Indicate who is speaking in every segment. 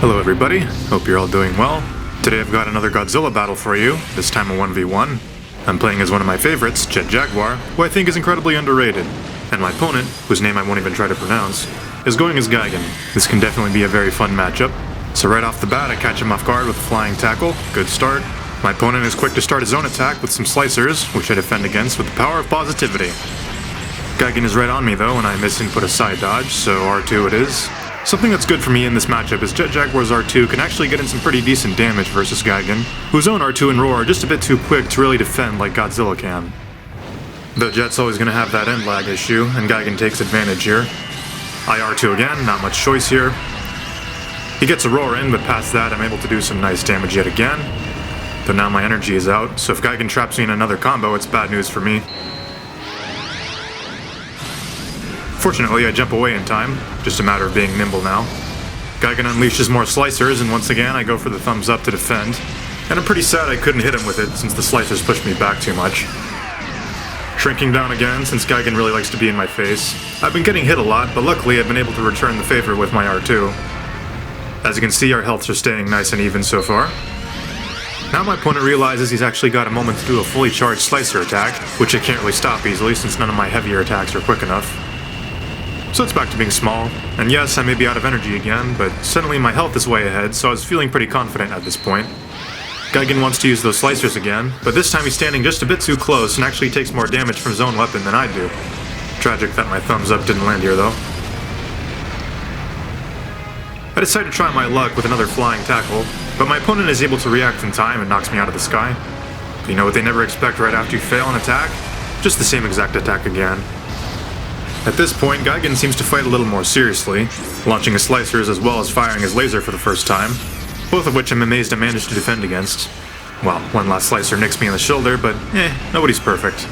Speaker 1: Hello everybody, hope you're all doing well. Today I've got another Godzilla battle for you, this time a 1v1. I'm playing as one of my favorites, Jaguar, who I think is incredibly underrated. And my opponent, whose name I won't even try to pronounce, is going as Gigan. This can definitely be a very fun matchup. So right off the bat I catch him off guard with a flying tackle, good start. My opponent is quick to start his own attack with some slicers, which I defend against with the power of positivity. Gigan is right on me though, and I miss and put a side dodge, so R2 it is. Something that's good for me in this matchup is Jaguar's R2 can actually get in some pretty decent damage versus Gigan, whose own R2 and roar are just a bit too quick to really defend like Godzilla can. The Jet's always going to have that end lag issue, and Gigan takes advantage here. I R2 again, not much choice here. He gets a roar in, but past that I'm able to do some nice damage yet again. Though now my energy is out, so if Gigan traps me in another combo, it's bad news for me. Fortunately, I jump away in time, just a matter of being nimble now. Gigan unleashes more slicers, and once again I go for the thumbs up to defend. And I'm pretty sad I couldn't hit him with it, since the slicers pushed me back too much. Shrinking down again, since Gigan really likes to be in my face. I've been getting hit a lot, but luckily I've been able to return the favor with my R2. As you can see, our healths are staying nice and even so far. Now my opponent realizes he's actually got a moment to do a fully charged slicer attack, which I can't really stop easily since none of my heavier attacks are quick enough. So it's back to being small, and yes, I may be out of energy again, but suddenly my health is way ahead, so I was feeling pretty confident at this point. Gigan wants to use those slicers again, but this time he's standing just a bit too close and actually takes more damage from his own weapon than I do. Tragic that my thumbs up didn't land here though. I decide to try my luck with another flying tackle, but my opponent is able to react in time and knocks me out of the sky. But you know what they never expect right after you fail an attack? Just the same exact attack again. At this point, Gigan seems to fight a little more seriously, launching his slicers as well as firing his laser for the first time, both of which I'm amazed I managed to defend against. Well, one last slicer nicks me in the shoulder, but nobody's perfect.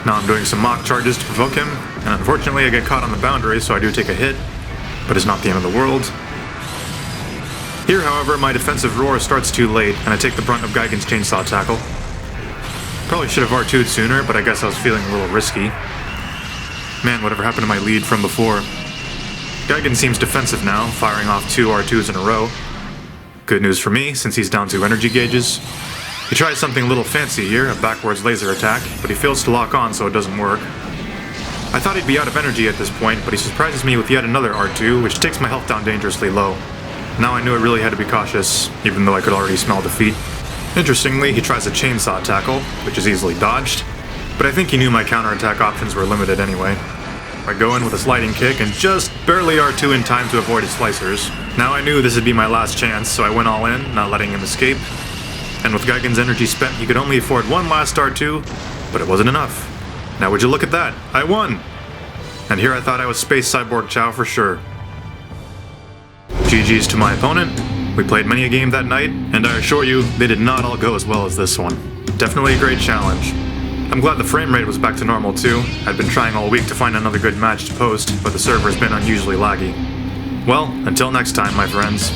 Speaker 1: Now I'm doing some mock charges to provoke him, and unfortunately I get caught on the boundary, so I do take a hit, but it's not the end of the world. Here, however, my defensive roar starts too late, and I take the brunt of Gigan's chainsaw tackle. Probably should have R2'd sooner, but I guess I was feeling a little risky. Man, whatever happened to my lead from before? Gigan seems defensive now, firing off 2 R2s in a row. Good news for me, since he's down to energy gauges. He tries something a little fancy here, a backwards laser attack, but he fails to lock on so it doesn't work. I thought he'd be out of energy at this point, but he surprises me with yet another R2, which takes my health down dangerously low. Now I knew I really had to be cautious, even though I could already smell defeat. Interestingly, he tries a chainsaw tackle, which is easily dodged. But I think he knew my counterattack options were limited anyway. I go in with a sliding kick and just barely R2 in time to avoid his slicers. Now I knew this would be my last chance, so I went all in, not letting him escape. And with Gigan's energy spent, he could only afford one last R2, but it wasn't enough. Now would you look at that, I won! And here I thought I was Space Cyborg Chow for sure. GG's to my opponent. We played many a game that night, and I assure you, they did not all go as well as this one. Definitely a great challenge. I'm glad the frame rate was back to normal too. I'd been trying all week to find another good match to post, but the server's been unusually laggy. Well, until next time, my friends.